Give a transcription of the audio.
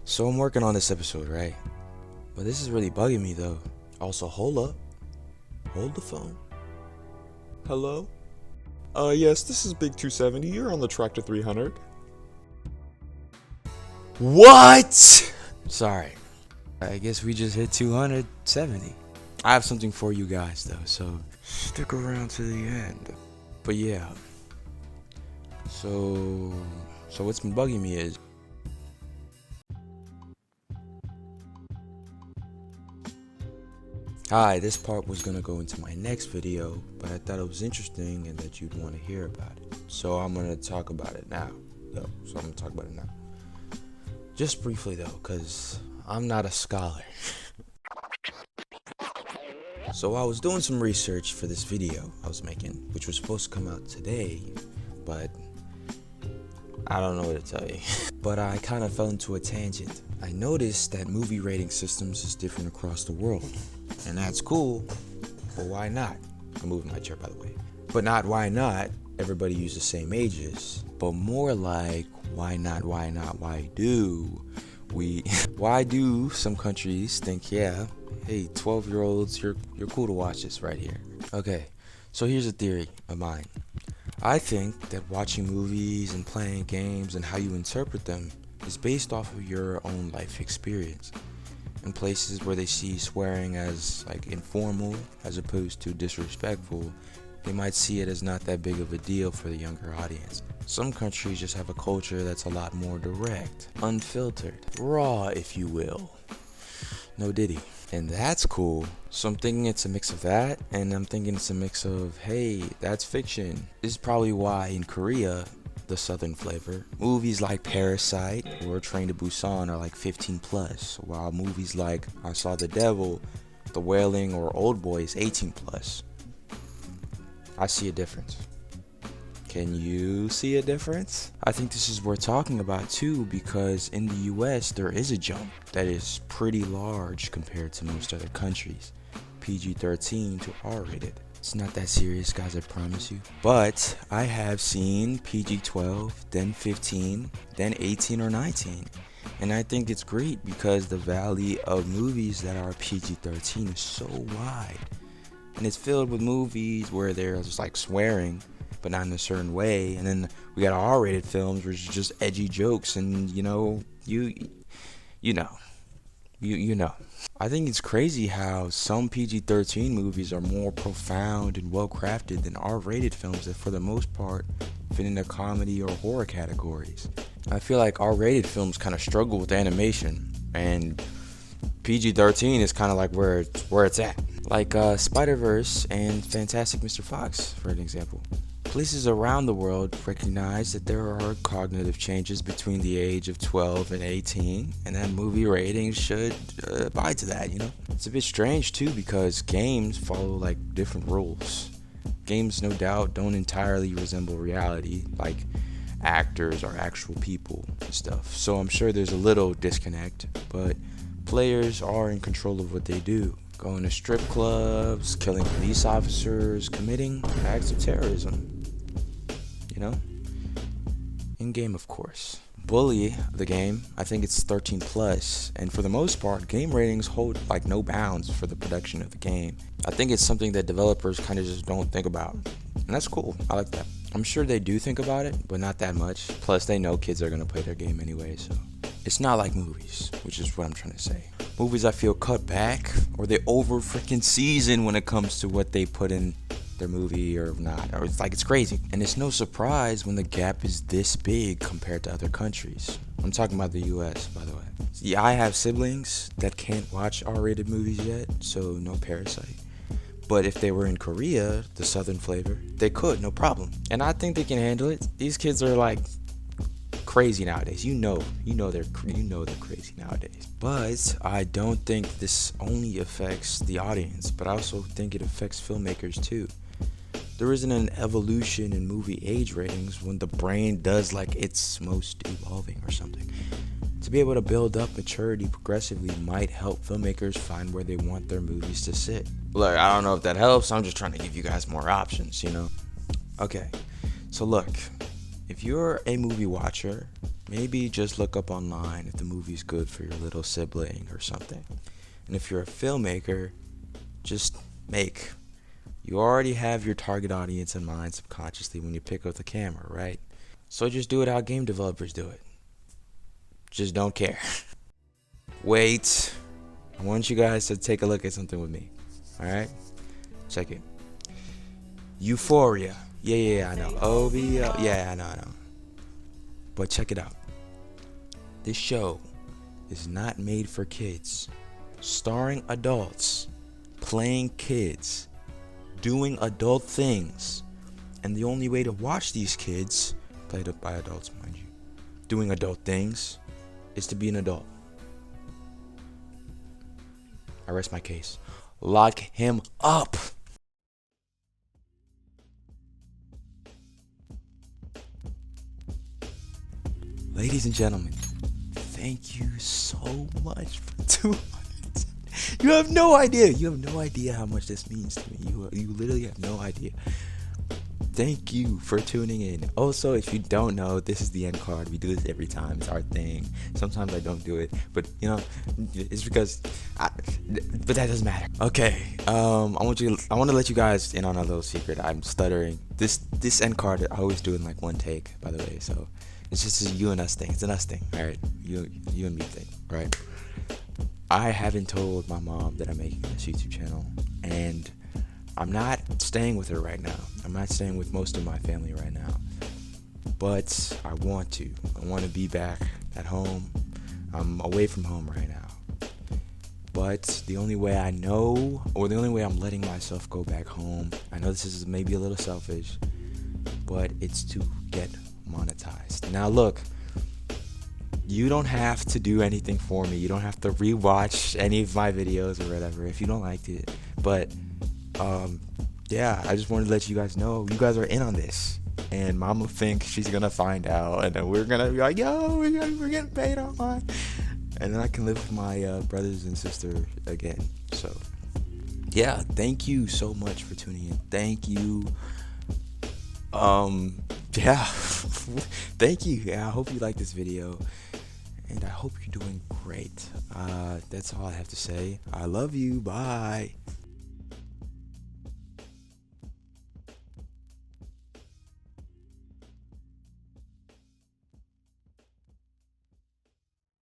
So I'm working on this episode, right? But this is really bugging me though. Also, hold up. Hold the phone. Hello? Yes, this is Big 270. You're on the track to 300. What? Sorry. I guess we just hit 270. I have something for you guys though, so stick around to the end. But yeah. So what's been bugging me is hi, this part was gonna go into my next video, but I thought it was interesting and that you'd want to hear about it. So I'm gonna talk about it now. Just briefly though, cause I'm not a scholar. So I was doing some research for this video I was making, which was supposed to come out today, but I don't know what to tell you. But I kind of fell into a tangent. I noticed that movie rating systems is different across the world. And that's cool, but why not? I'm moving my chair, by the way. But not why not everybody use the same ages, but more like why do some countries think, yeah, hey, 12-year-olds, you're cool to watch this right here. Okay, so here's a theory of mine. I think that watching movies and playing games and how you interpret them is based off of your own life experience. In places where they see swearing as like informal as opposed to disrespectful, they might see it as not that big of a deal for the younger audience. Some countries just have a culture that's a lot more direct, unfiltered, raw if you will. No diddy. And that's cool. So I'm thinking it's a mix of that, and I'm thinking it's a mix of, hey, that's fiction. This is probably why in Korea, the southern flavor, movies like Parasite or Train to Busan are like 15 plus, while movies like I Saw the Devil, The Wailing, or Old Boy is 18 plus. I see a difference. Can you see a difference? I think this is worth talking about too, because in the US there is a jump that is pretty large compared to most other countries. PG-13 to R-rated. It's not that serious, guys, I promise you. But I have seen PG-12, then 15, then 18 or 19. And I think it's great because the valley of movies that are PG-13 is so wide. And it's filled with movies where they're just like swearing, but not in a certain way. And then we got R-rated films which are just edgy jokes, and you know. I think it's crazy how some PG-13 movies are more profound and well-crafted than R-rated films that for the most part fit into comedy or horror categories. I feel like R-rated films kind of struggle with animation, and PG-13 is kind of like where it's at. Like Spider-Verse and Fantastic Mr. Fox, for an example. Places around the world recognize that there are cognitive changes between the age of 12 and 18, and that movie ratings should abide to that, you know? It's a bit strange too, because games follow like different rules. Games, no doubt, don't entirely resemble reality, like actors are actual people and stuff. So I'm sure there's a little disconnect, but players are in control of what they do. Going to strip clubs, killing police officers, committing acts of terrorism. You know? In game, of course. Bully, the game, I think it's 13 plus, and for the most part, game ratings hold like no bounds for the production of the game. I think it's something that developers kind of just don't think about, and that's cool. I like that. I'm sure they do think about it, but not that much. Plus, they know kids are gonna play their game anyway, so it's not like movies, which is what I'm trying to say. Movies I feel cut back, or they over freaking season when it comes to what they put in their movie or not, or it's like it's crazy. And it's no surprise when the gap is this big compared to other countries. I'm talking about the US, by the way. Yeah, I have siblings that can't watch R-rated movies yet, so no Parasite. But if they were in Korea, the southern flavor, they could, no problem. And I think they can handle it. These kids are like crazy nowadays. You know they're crazy nowadays. But I don't think this only affects the audience, but I also think it affects filmmakers too. There isn't an evolution in movie age ratings when the brain does like its most evolving or something. To be able to build up maturity progressively might help filmmakers find where they want their movies to sit. Look, I don't know if that helps. I'm just trying to give you guys more options, you know? Okay, so look, if you're a movie watcher maybe just look up online if the movie's good for your little sibling or something. And if you're a filmmaker, just make. You already have your target audience in mind subconsciously when you pick up the camera, right? So just do it how game developers do it. Just don't care. Wait. I want you guys to take a look at something with me. Alright? Check it. Euphoria. Yeah, I know. OVO. Yeah, I know. But check it out. This show is not made for kids. Starring adults, playing kids, doing adult things. And the only way to watch these kids, played by adults, mind you, doing adult things, is to be an adult. I rest my case. Lock him up. Ladies and gentlemen, thank you so much for 200. You have no idea. You have no idea how much this means to me. You literally have no idea. Thank you for tuning in. Also, if you don't know, this is the end card. We do this every time. It's our thing. Sometimes I don't do it, but it's because but that doesn't matter. Okay. I want to let you guys in on a little secret. I'm stuttering. This end card I always do in like one take, by the way. So it's just a you and us thing. It's an us thing. All right. You and me thing. Right. I haven't told my mom that I'm making this YouTube channel, and I'm not staying with her right now. I'm not staying with most of my family right now. But I want to. I want to be back at home. I'm away from home right now. But the only way I know, or the only way I'm letting myself go back home, I know this is maybe a little selfish, but it's to get monetized. Now look, you don't have to do anything for me. You don't have to rewatch any of my videos or whatever if you don't like it. But yeah, I just wanted to let you guys know you guys are in on this, and Mama thinks she's gonna find out, and then we're gonna be like, yo, we're getting paid online, and then I can live with my brothers and sister again. So yeah, thank you so much for tuning in. Thank you. Yeah, thank you. Yeah, I hope you like this video, and I hope you're doing great. That's all I have to say. I love you. Bye.